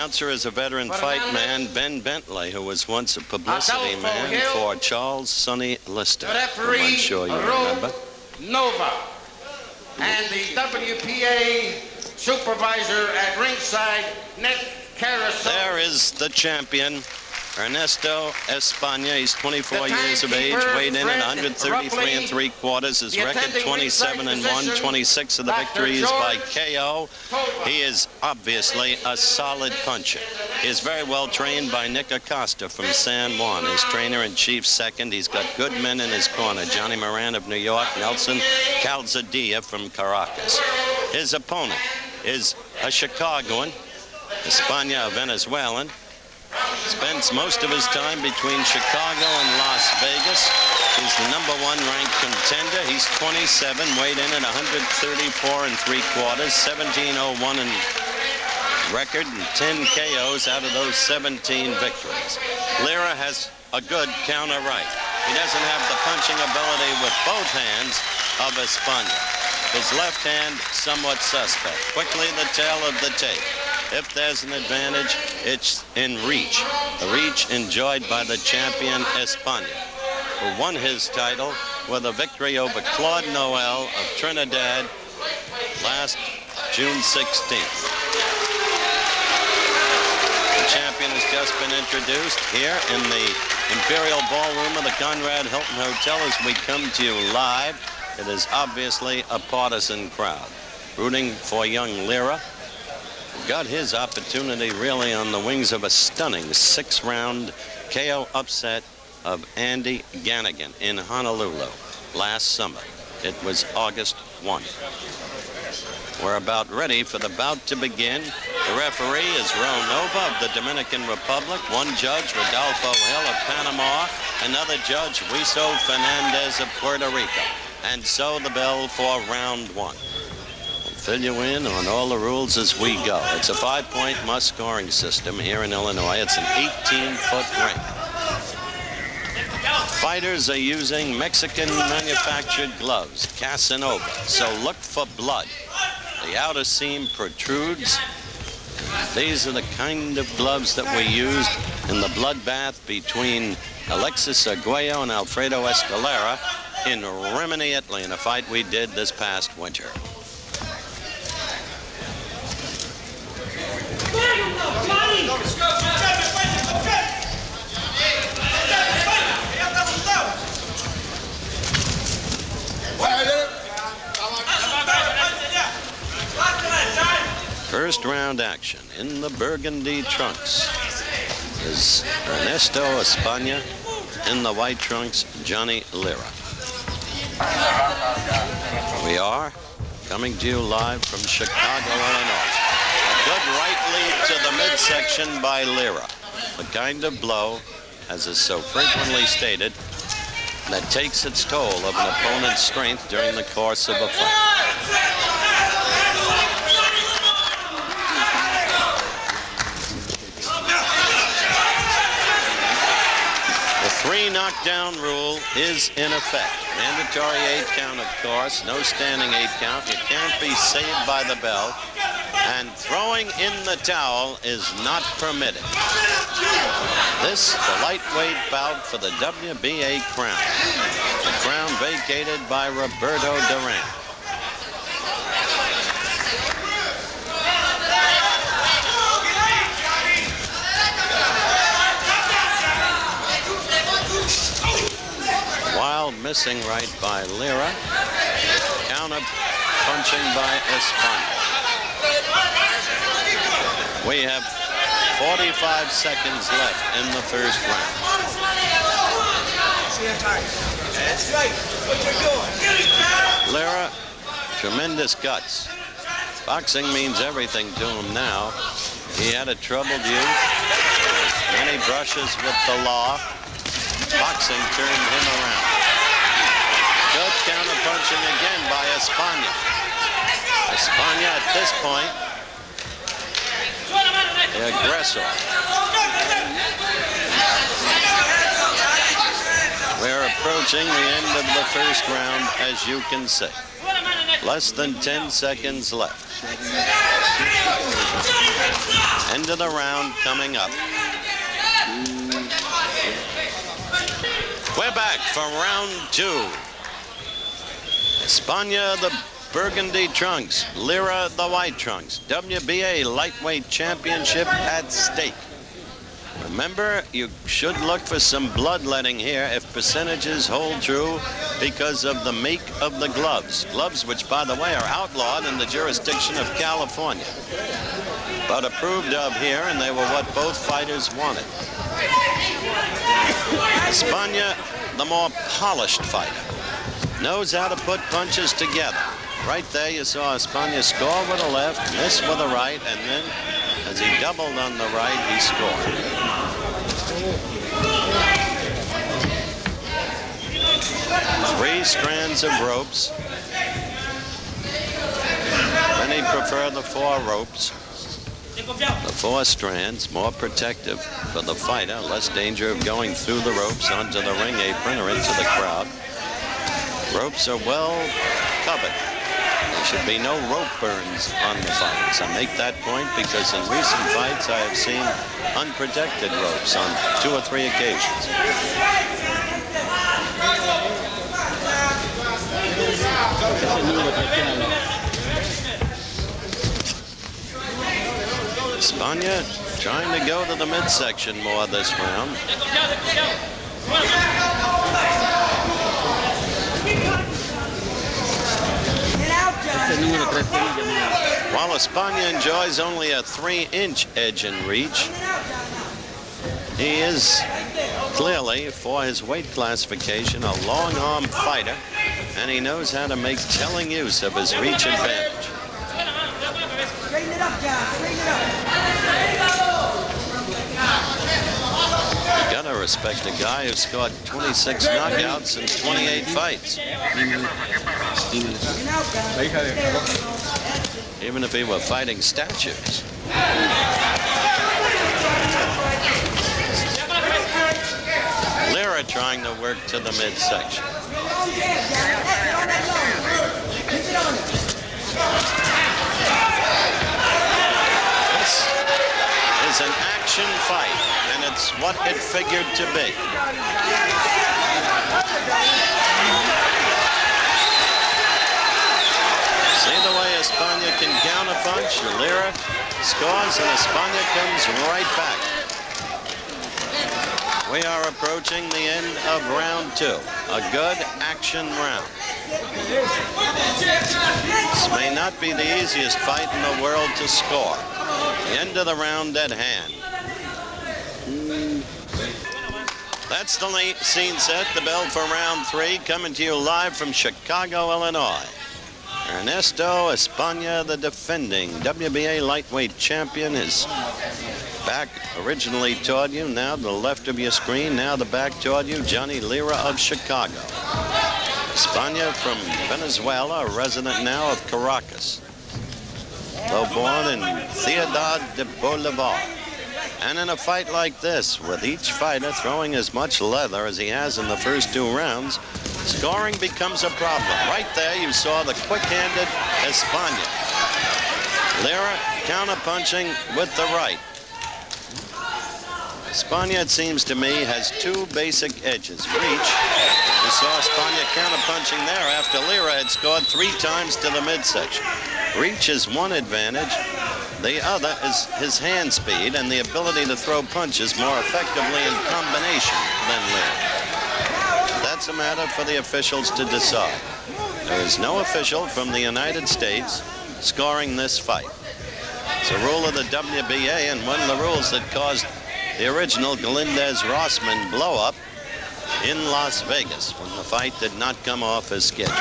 announcer is a veteran fight man, Ben Bentley, who was once a publicity man for Charles Sonny Lister, who I'm sure you remember. Roque Nova, and the WPA supervisor at ringside, Kerasiotis. There is the champion, Ernesto Espana. He's 24 years of age, weighed in at 133 3/4. His record 27-1, 26 of the victories by KO. He is obviously a solid puncher. He is very well trained by Nick Acosta from San Juan, his trainer-in-chief second. He's got good men in his corner, Johnny Moran of New York, Nelson Calzadilla from Caracas. His opponent is a Chicagoan, Espana, a Venezuelan. Spends most of his time between Chicago and Las Vegas. He's the #1 ranked contender. He's 27, weighed in at 134 3/4, 17-0-1 in record, and 10 KOs out of those 17 victories. Lira has a good counter right. He doesn't have the punching ability with both hands of Espana. His left hand somewhat suspect. Quickly the tail of the tape. If there's an advantage, it's in reach. A reach enjoyed by the champion Espana, who won his title with a victory over Claude Noel of Trinidad last June 16th. The champion has just been introduced here in the Imperial Ballroom of the Conrad Hilton Hotel as we come to you live. It is obviously a partisan crowd rooting for young Lira. Got his opportunity really on the wings of a stunning 6-round KO upset of Andy Gannigan in Honolulu last summer. It was August 1. We're about ready for the bout to begin. The referee is Roque Nova of the Dominican Republic, one judge, Rodolfo Hill of Panama, another judge, Wiso Fernandez of Puerto Rico. And so the bell for round 1. Fill you in on all the rules as we go. It's a 5-point must-scoring system here in Illinois. It's an 18-foot ring. Fighters are using Mexican-manufactured gloves, Casanova, so look for blood. The outer seam protrudes. These are the kind of gloves that we used in the bloodbath between Alexis Arguello and Alfredo Escalera in Rimini, Italy, in a fight we did this past winter. First round action in the burgundy trunks is Ernesto Espana. In the white trunks, Johnny Lira. We are coming to you live from Chicago, Illinois. A good right lead to the midsection by Lira. The kind of blow, as is so frequently stated, that takes its toll of an opponent's strength during the course of a fight. The 3 knockdown rule is in effect. Mandatory 8 count, of course. No standing 8 count. You can't be saved by the bell. And throwing in the towel is not permitted. This, the lightweight bout for the WBA crown. The crown vacated by Roberto Duran. Wild missing right by Lira. Counter punching by Espana. We have 45 seconds left in the first round. That's right. What you're doing. Lira, tremendous guts. Boxing means everything to him now. He had a troubled youth. Many brushes with the law. Boxing turned him around. Good counter punching again by Espana. Espana at this point, the aggressor. We're approaching the end of the first round, as you can see. Less than 10 seconds left. End of the round coming up. We're back for round 2. Espana, the burgundy trunks. Lira, the white trunks. WBA lightweight championship at stake. Remember, you should look for some bloodletting here if percentages hold true because of the make of the gloves. Gloves which, by the way, are outlawed in the jurisdiction of California, but approved of here, and they were what both fighters wanted. Espana, the more polished fighter, knows how to put punches together. Right there you saw Espana score with a left, miss with a right, and then as he doubled on the right, he scored. Three strands of ropes. Many prefer the 4 ropes. The 4 strands, more protective for the fighter, less danger of going through the ropes onto the ring apron or into the crowd. Ropes are well covered. There should be no rope burns on the fighters. I make that point because in recent fights I have seen unprotected ropes on 2 or 3 occasions. Espana trying to go to the midsection more this round. While Espana enjoys only a 3-inch edge in reach, he is clearly, for his weight classification, a long-arm fighter, and he knows how to make telling use of his reach advantage. Straighten it up, John. Straighten it up. You gotta respect a guy who scored 26 knockouts in 28 fights. Even if he were fighting statues. Lira trying to work to the midsection. This is an action fight, and it's what it figured to be. See the way Espana can counterpunch? Lira scores, and Espana comes right back. We are approaching the end of round 2. A good action round. This may not be the easiest fight in the world to score. The end of the round at hand. That's the scene set, the bell for round 3, coming to you live from Chicago, Illinois. Ernesto Espana, the defending WBA lightweight champion, is back originally toward you, now to the left of your screen, now the back toward you, Johnny Lira of Chicago. Espana from Venezuela, a resident now of Caracas. Though born in Ciudad de Bolivar. And in a fight like this, with each fighter throwing as much leather as he has in the first 2 rounds, scoring becomes a problem. Right there, you saw the quick-handed Espana. Lira counter-punching with the right. Espana, it seems to me, has 2 basic edges. Reach. You saw Espana counter-punching there after Lira had scored 3 times to the midsection. Reach is one advantage. The other is his hand speed and the ability to throw punches more effectively in combination than Lira. That's a matter for the officials to decide. There is no official from the United States scoring this fight. It's a rule of the WBA and one of the rules that caused the original Galindez-Rossman blow-up in Las Vegas when the fight did not come off as scheduled.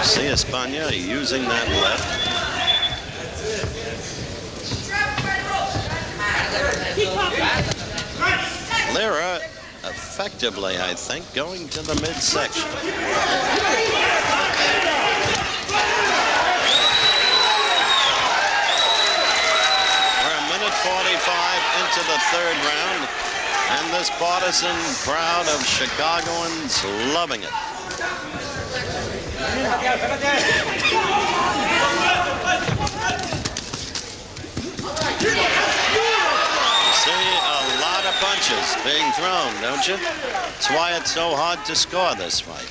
See Espana using that left. Lira effectively, I think, going to the midsection. We're a minute 45 into the 3rd round, and this partisan crowd of Chicagoans loving it. punches being thrown, don't you? That's why it's so hard to score this fight.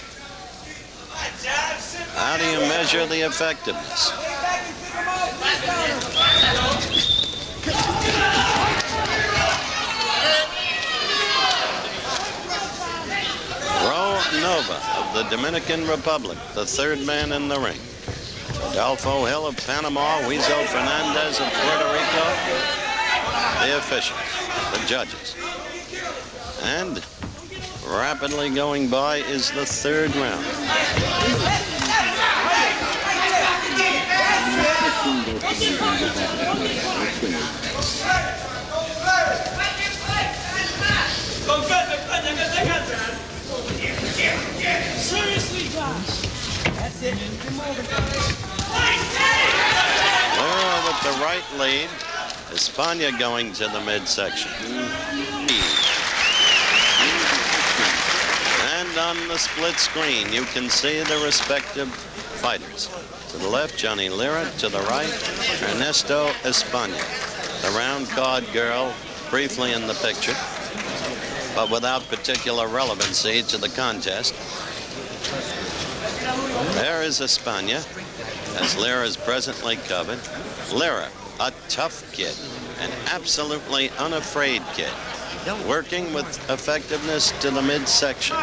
How do you measure the effectiveness? Roque Nova of the Dominican Republic, the third man in the ring. Rodolfo Hill of Panama, Wiso Fernandez of Puerto Rico, the officials, the judges. And rapidly going by is the third round. Seriously, Josh. That's it. Lira with the right lead. Espana going to the midsection. And on the split screen, you can see the respective fighters. To the left, Johnny Lira. To the right, Ernesto Espana. The round card girl, briefly in the picture, but without particular relevancy to the contest. There is Espana, as Lira is presently covered. Lira, a tough kid, an absolutely unafraid kid, working with effectiveness to the midsection.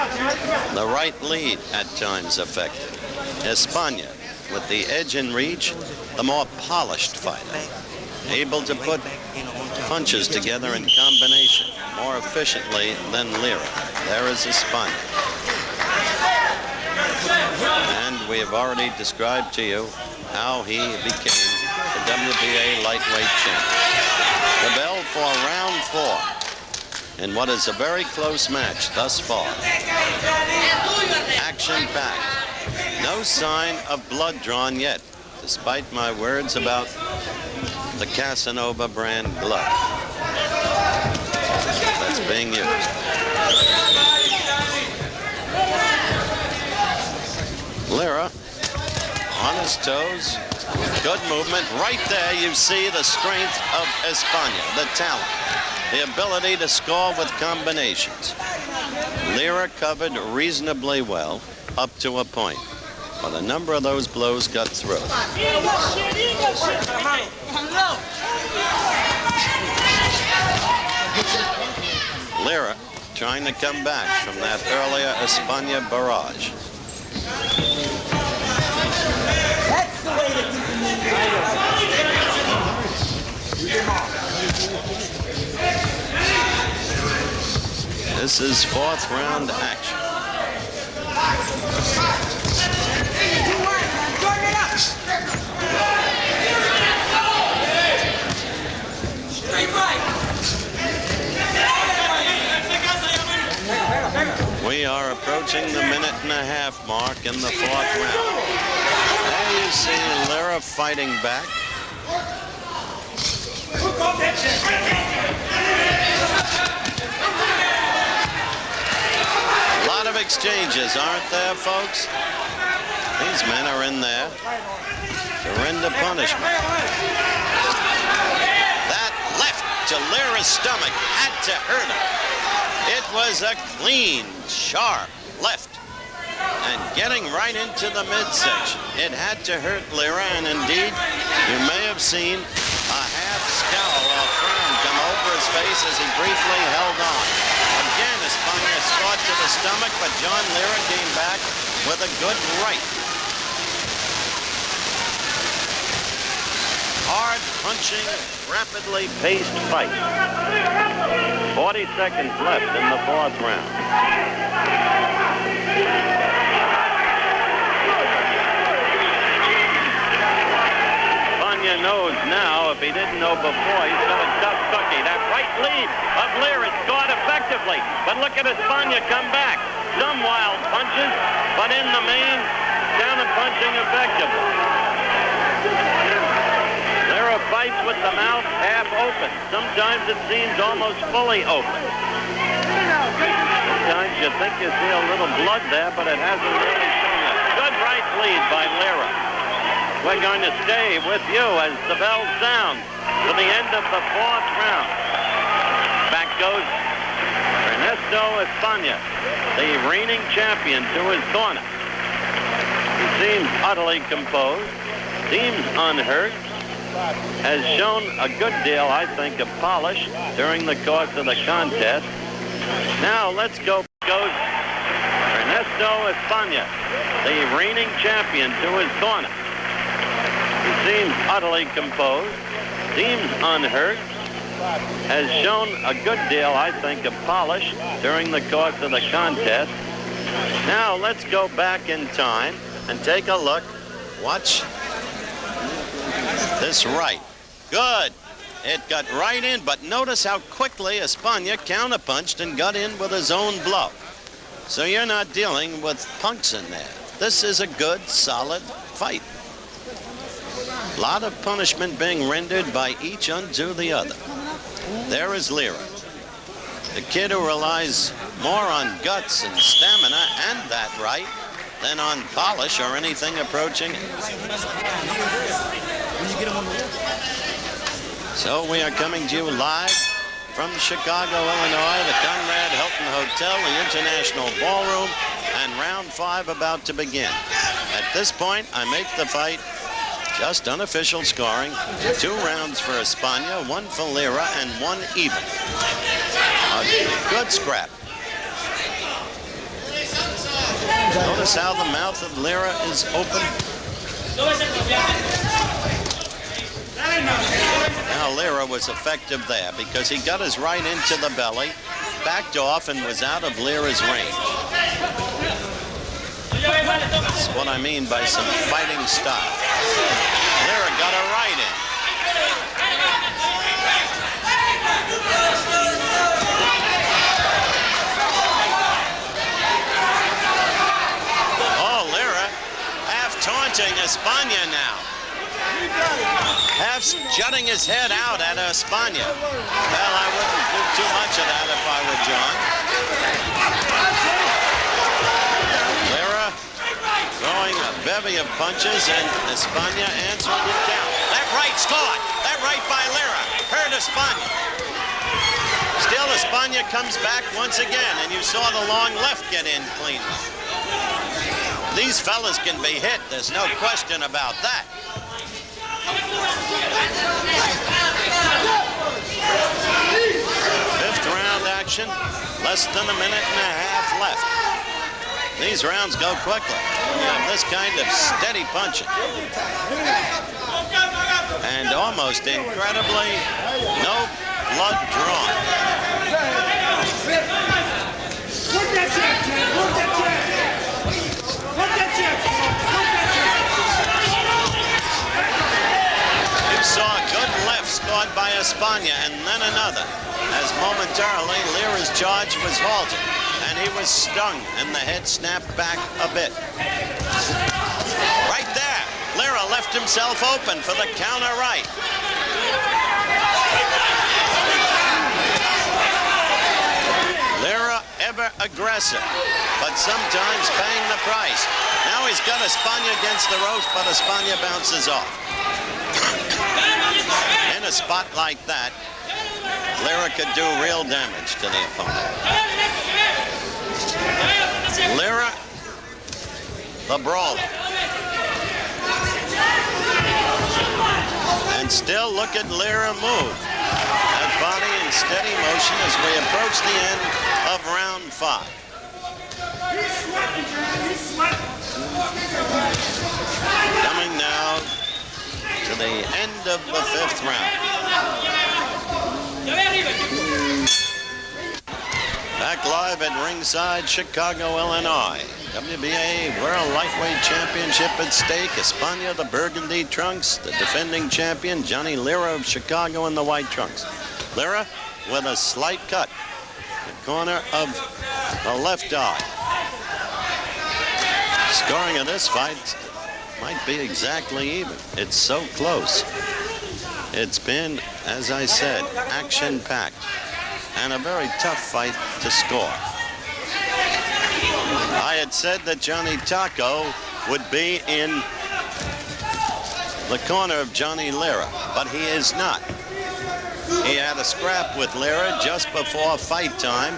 The right lead at times effective. Espana, with the edge and reach, the more polished fighter, able to put punches together in combination more efficiently than Lira. There is Espana. And we have already described to you how he became the WBA lightweight champion. The bell for round 4 in what is a very close match thus far. Action-packed. No sign of blood drawn yet, despite my words about the Casanova brand glove that's being used. Lira on his toes, good movement. Right there you see the strength of Espana, the talent, the ability to score with combinations. Lira covered reasonably well up to a point, but a number of those blows got through. Lira trying to come back from that earlier Espana barrage. That's the way to keep him in. This is 4th round action. We are approaching the minute-and-a-half mark in the 4th round. There you see Lira fighting back. A lot of exchanges, aren't there, folks? These men are in there to render punishment. That left to Lira's stomach had to hurt him. It was a clean, sharp left, and getting right into the midsection. It had to hurt Lira, and indeed, you may have seen a half scowl or frown come over his face as he briefly held on. Again, Espana scored to the stomach, but John Lira came back with a good right. Hard punching, rapidly paced fight. 40 seconds left in the 4th round. Espana knows now, if he didn't know before, he's got a tough cookie. That right lead of Lira scored effectively. But look at Espana come back. Some wild punches, but in the main, counter punching effectively. Lira fights with the mouth half open. Sometimes it seems almost fully open. Sometimes you think you see a little blood there, but it hasn't really shown up. Good right lead by Lira. We're going to stay with you as the bell sounds to the end of the 4th round. Back goes Ernesto Espana, the reigning champion, to his corner. He seems utterly composed, seems unhurt, has shown a good deal, I think, of polish during the course of the contest. Now let's go. Goes Ernesto Espana, the reigning champion, to his corner. He seems utterly composed, seems unhurt, has shown a good deal, I think, of polish during the course of the contest. Now let's go back in time and take a look. Watch this right. Good. It got right in, but notice how quickly Espana counterpunched and got in with his own blow. So you're not dealing with punks in there. This is a good, solid fight. A lot of punishment being rendered by each unto the other. There is Lira, the kid who relies more on guts and stamina and that right than on polish or anything approaching it. So we are coming to you live from Chicago, Illinois, the Conrad Hilton Hotel, the International Ballroom, and round 5 about to begin. At this point, I make the fight just unofficial scoring. 2 rounds for Espana, 1 for Lira, and 1 even. A good scrap. Notice how the mouth of Lira is open. Now Lira was effective there because he got his right into the belly, backed off, and was out of Lira's range. That's what I mean by some fighting style. Lira got a right in. Oh, Lira half taunting Espana now. Half jutting his head out at Espana. Well, I wouldn't do too much of that if I were John. Lira throwing a bevy of punches, and Espana answering the count. That right's caught. That right by Lira hurt Espana. Still, Espana comes back once again, and you saw the long left get in cleanly. These fellas can be hit. There's no question about that. 5th round action, less than a minute and a half left. These rounds go quickly. You have this kind of steady punching. And almost incredibly, no blood drawn. You saw a good left scored by Espana, and then another, as momentarily Lira's charge was halted, and he was stung, and the head snapped back a bit. Right there, Lira left himself open for the counter right. Lira ever aggressive, but sometimes paying the price. Now he's got Espana against the ropes, but Espana bounces off. In a spot like that, Lira could do real damage to the opponent. Lira, the brawler. And still look at Lira move. That body in steady motion as we approach the end of round 5. Coming now to the end of the 5th round. Back live at ringside, Chicago, Illinois. WBA World Lightweight Championship at stake. Espana, the burgundy trunks. The defending champion, Johnny Lira of Chicago, in the white trunks. Lira with a slight cut. The corner of the left eye. Scoring of this fight might be exactly even. It's so close. It's been, as I said, action-packed and a very tough fight to score. I had said that Johnny Taco would be in the corner of Johnny Lira, but he is not. He had a scrap with Lira just before fight time.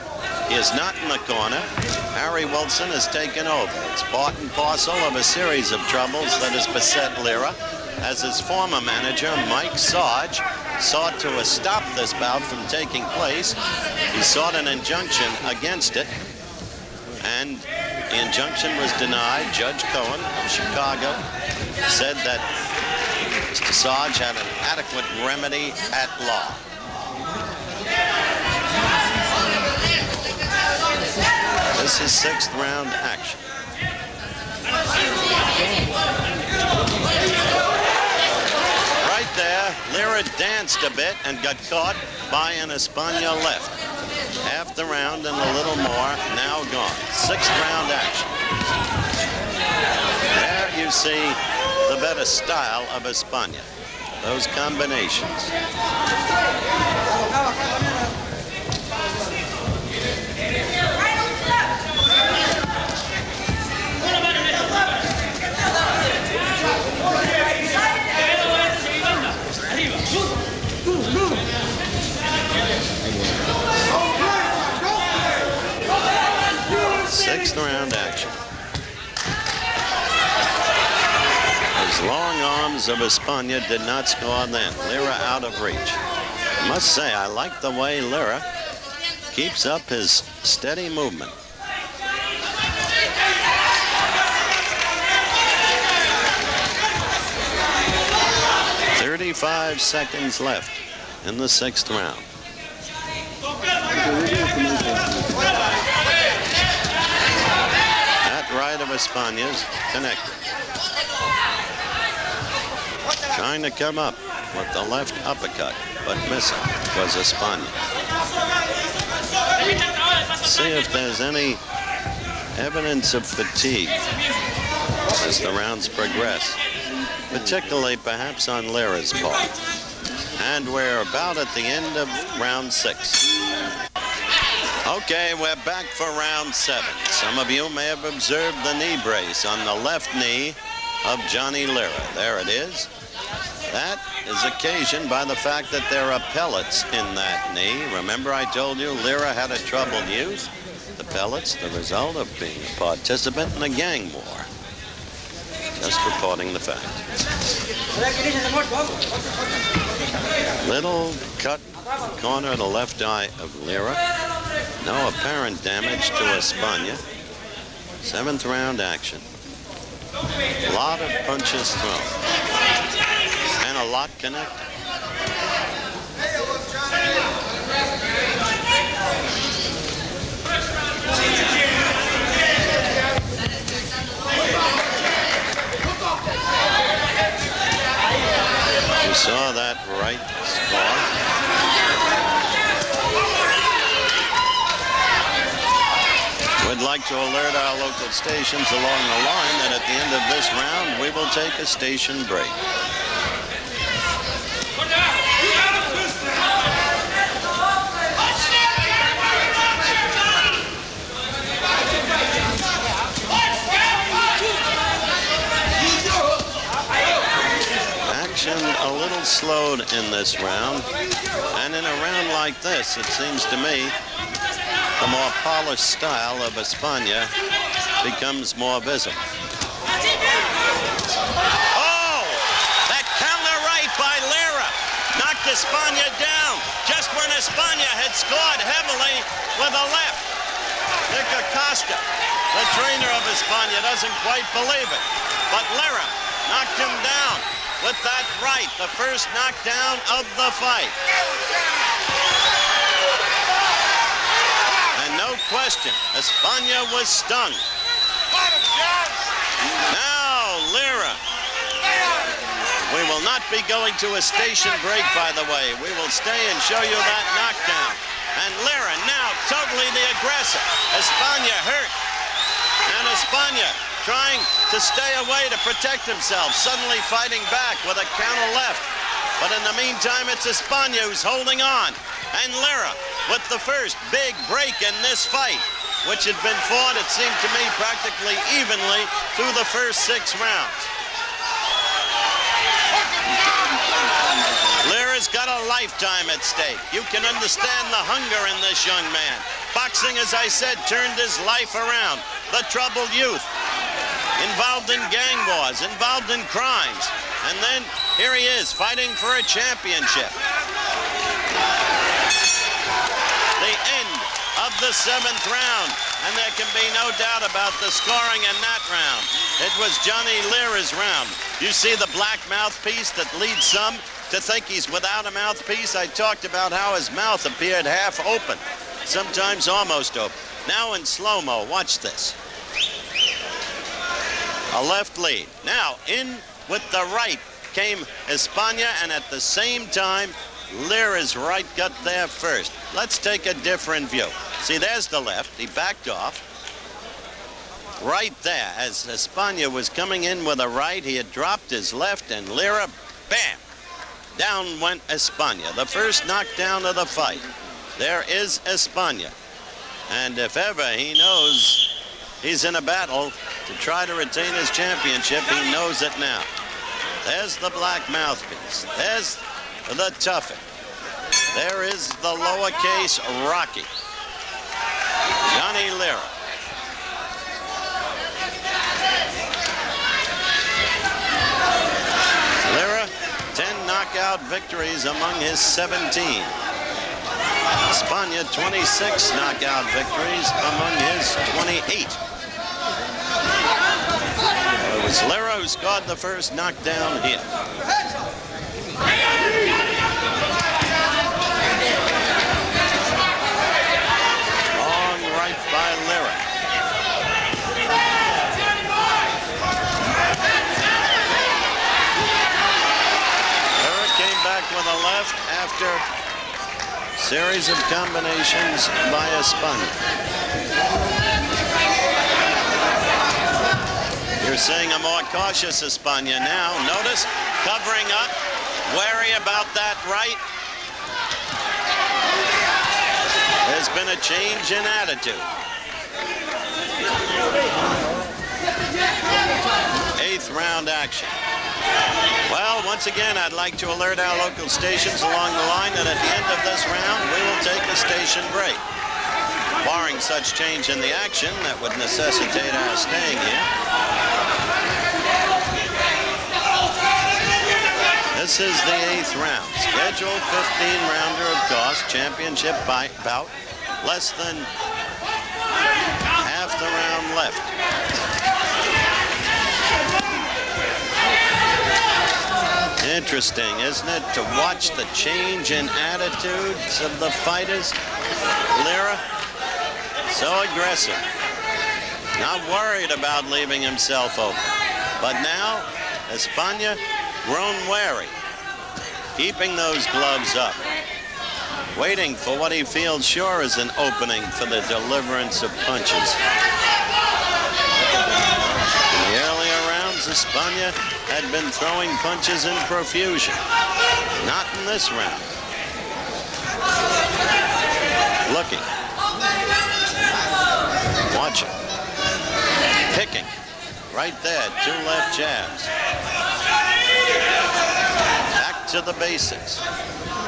He is not in the corner. Harry Wilson has taken over. It's part and parcel of a series of troubles that has beset Lira, as his former manager, Mike Sarge, sought to stop this bout from taking place. He sought an injunction against it, and the injunction was denied. Judge Cohen of Chicago said that Mr. Sarge had an adequate remedy at law. This is sixth round action. Right there, Lira danced a bit and got caught by an Espana left. Half the round and a little more, now gone. Sixth round action. There you see the better style of Espana. Those combinations. Sixth round action. Those long arms of Espana did not score then. Lira out of reach. I must say, I like the way Lira keeps up his steady movement. "35 seconds left in the sixth round. That right of Espana's connected. Trying to come up with the left uppercut, but missing was Espana. See if there's any evidence of fatigue as the rounds progress, particularly perhaps on Lira's part. And we're about at the end of round 6. Okay, we're back for round 7. Some of you may have observed the knee brace on the left knee of Johnny Lira. There it is. That is occasioned by the fact that there are pellets in that knee. Remember I told you Lira had a troubled youth? The pellets, the result of being a participant in a gang war. Just reporting the fact. Little cut corner of the left eye of Lira. No apparent damage to Espana. 7th round action. A lot of punches thrown. And a lot connected. You saw that right score. We'd like to alert our local stations along the line that at the end of this round, we will take a station break. Action a little slowed in this round, and in a round like this, it seems to me, the more polished style of Espana becomes more visible. Oh! That counter right by Lira knocked Espana down just when Espana had scored heavily with a left. Nick Acosta, the trainer of Espana, doesn't quite believe it, but Lira knocked him down with that right, the first knockdown of the fight. And no question, Espana was stung. Now, Lira. We will not be going to a station break, by the way. We will stay and show you that knockdown. And Lira now totally the aggressor. Espana hurt. And Espana trying to stay away to protect himself, suddenly fighting back with a counter left. But in the meantime, it's Espana who's holding on. And Lira with the first big break in this fight, which had been fought, it seemed to me, practically evenly through the first 6 rounds. Lira Lira's got a lifetime at stake. You can understand the hunger in this young man. Boxing, as I said, turned his life around. The troubled youth, involved in gang wars, involved in crimes. And then here he is fighting for a championship. The end of the 7th round. And there can be no doubt about the scoring in that round. It was Johnny Lira's round. You see the black mouthpiece that leads some to think he's without a mouthpiece. I talked about how his mouth appeared half open, sometimes almost open. Now in slow-mo, watch this. A left lead. Now in with the right came Espana, and at the same time, Lira's right got there first. Let's take a different view. See, there's the left. He backed off. Right there, as Espana was coming in with a right, he had dropped his left, and Lira, bam! Down went Espana. The first knockdown of the fight. There is Espana. And if ever he knows he's in a battle to try to retain his championship, he knows it now. There's the black mouthpiece. There's the toughie. There is the lowercase Rocky. Johnny Lira. Lira, 10 knockout victories among his 17. Espana, 26 knockout victories among his 28. It was Lira who scored the first knockdown here. Long right by Lira. Lira came back with a left after a series of combinations by Espana. You're seeing a more cautious Espana now. Notice, covering up, wary about that right. There's been a change in attitude. 8th round action. Well, once again, I'd like to alert our local stations along the line that at the end of this round, we will take a station break. Barring such change in the action that would necessitate our staying here. This is the 8th round. Scheduled 15-rounder, of course. Championship bout. Less than half the round left. Interesting, isn't it, to watch the change in attitudes of the fighters? Lira, so aggressive. Not worried about leaving himself open. But now, Espana grown wary, keeping those gloves up, waiting for what he feels sure is an opening for the deliverance of punches. In the earlier rounds, Espana had been throwing punches in profusion. Not in this round. Looking. Watching. Picking. Right there, 2 left jabs. Back to the basics.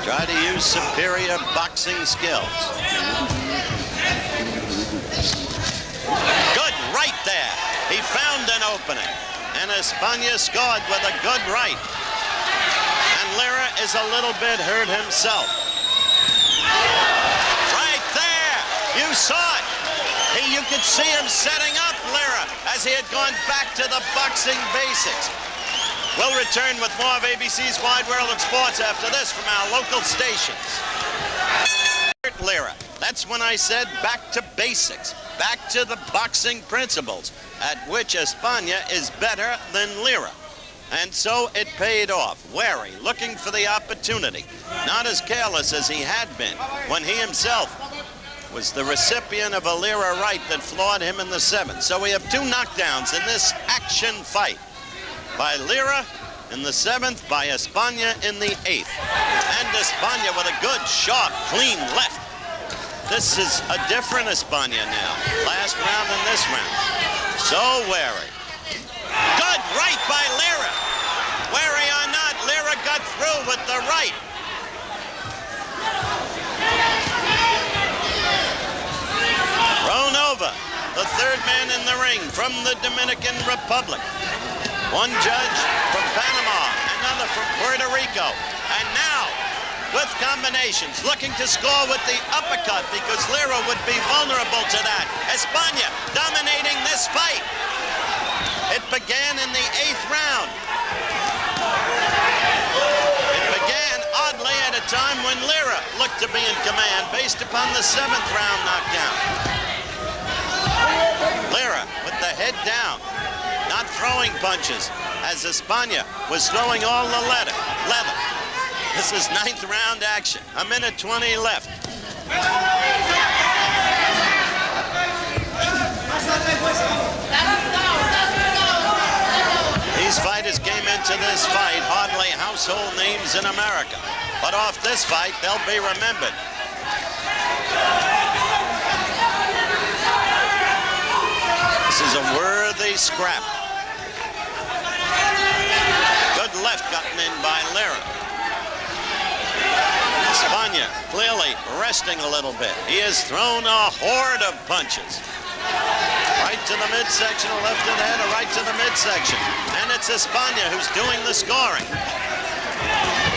Try to use superior boxing skills. Good right there. He found an opening. And Espana scored with a good right. And Lira is a little bit hurt himself. Right there. You saw it. You could see him setting up Lira as he had gone back to the boxing basics. We'll return with more of ABC's Wide World of Sports after this from our local stations. Lira. That's when I said back to basics, back to the boxing principles, at which Espana is better than Lira. And so it paid off. Wary, looking for the opportunity. Not as careless as he had been when he himself was the recipient of a Lira right that floored him in the 7th. So we have 2 knockdowns in this action fight. By Lira in the 7th, by Espana in the 8th. And Espana with a good, sharp, clean left. This is a different Espana now. Last round and this round. So wary. Good right by Lira. Wary or not, Lira got through with the right. ring from the Dominican Republic. One judge from Panama, another from Puerto Rico. And now, with combinations, looking to score with the uppercut because Lira would be vulnerable to that. Espana dominating this fight. It began in the 8th round. It began oddly at a time when Lira looked to be in command based upon the 7th round knockdown. Lira with the head down, not throwing punches, as Espana was throwing all the leather. This is 9th round action, a minute 20 left. These fighters came into this fight hardly household names in America, but off this fight, they'll be remembered. This is a worthy scrap. Good left gotten in by Lira. Espana clearly resting a little bit. He has thrown a horde of punches. Right to the midsection, a left to the head, a right to the midsection. And it's Espana who's doing the scoring.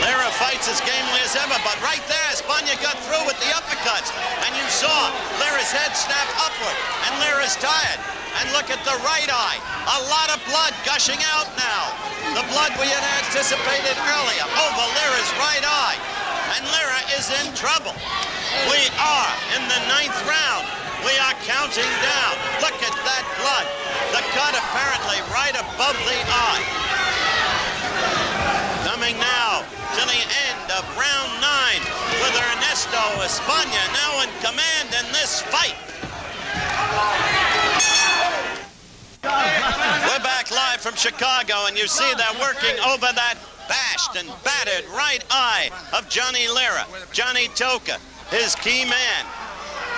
Lira fights as gamely as ever, but right there, Espana got through with the uppercuts. And you saw Lira's head snap upward, and Lira's tired. And look at the right eye. A lot of blood gushing out now. The blood we had anticipated earlier over Lira's right eye. And Lira is in trouble. We are in the 9th round. We are counting down. Look at that blood. The cut apparently right above the eye. Coming now to the end of round 9 with Ernesto Espana now in command in this fight. We're back live from Chicago, and you see they're working over that bashed and battered right eye of Johnny Lira. Johnny Toka, his key man,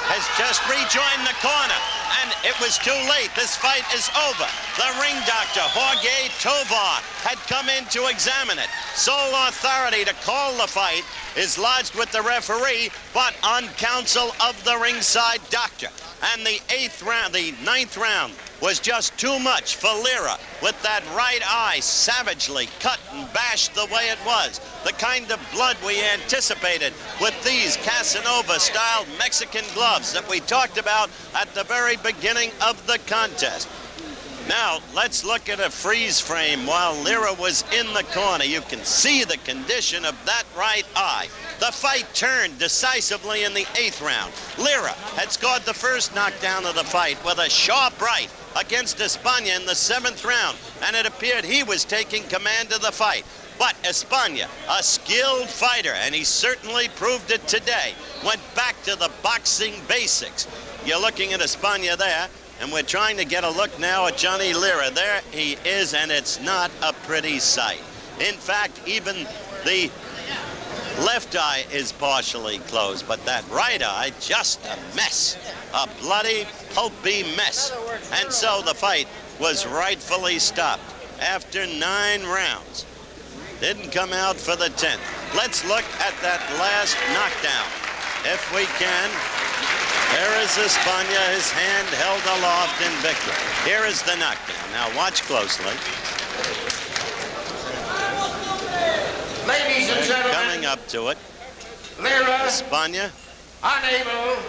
has just rejoined the corner, and it was too late. This fight is over. The ring doctor, Jorge Tovar, had come in to examine it. Sole authority to call the fight is lodged with the referee, but on counsel of the ringside doctor. And the 9th round was just too much for Lira with that right eye savagely cut and bashed the way it was. The kind of blood we anticipated with these Casanova-style Mexican gloves that we talked about at the very beginning of the contest. Now, let's look at a freeze frame while Lira was in the corner. You can see the condition of that right eye. The fight turned decisively in the 8th round. Lira had scored the first knockdown of the fight with a sharp right against Espana in the 7th round, and it appeared he was taking command of the fight. But Espana, a skilled fighter, and he certainly proved it today, went back to the boxing basics. You're looking at Espana there, and we're trying to get a look now at Johnny Lira. There he is, and it's not a pretty sight. In fact, even the left eye is partially closed, but that right eye, just a mess. A bloody, pulpy mess. And so the fight was rightfully stopped after 9 rounds. Didn't come out for the 10th. Let's look at that last knockdown, if we can. There is Espana, his hand held aloft in victory. Here is the knockdown. Now watch closely. Ladies and gentlemen, coming up to it. Lira, Espana, unable.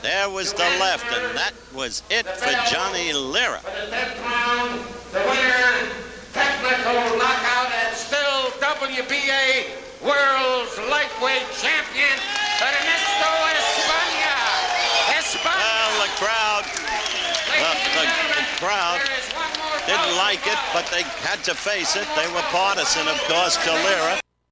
There was the left, and that was it for Johnny Lira. For the 10th round, the winner, technical knockout, and still WBA World's Lightweight Champion, Ernesto Espana. Well, the crowd didn't like it, but they had to face it. They were partisan, of course, to Lira.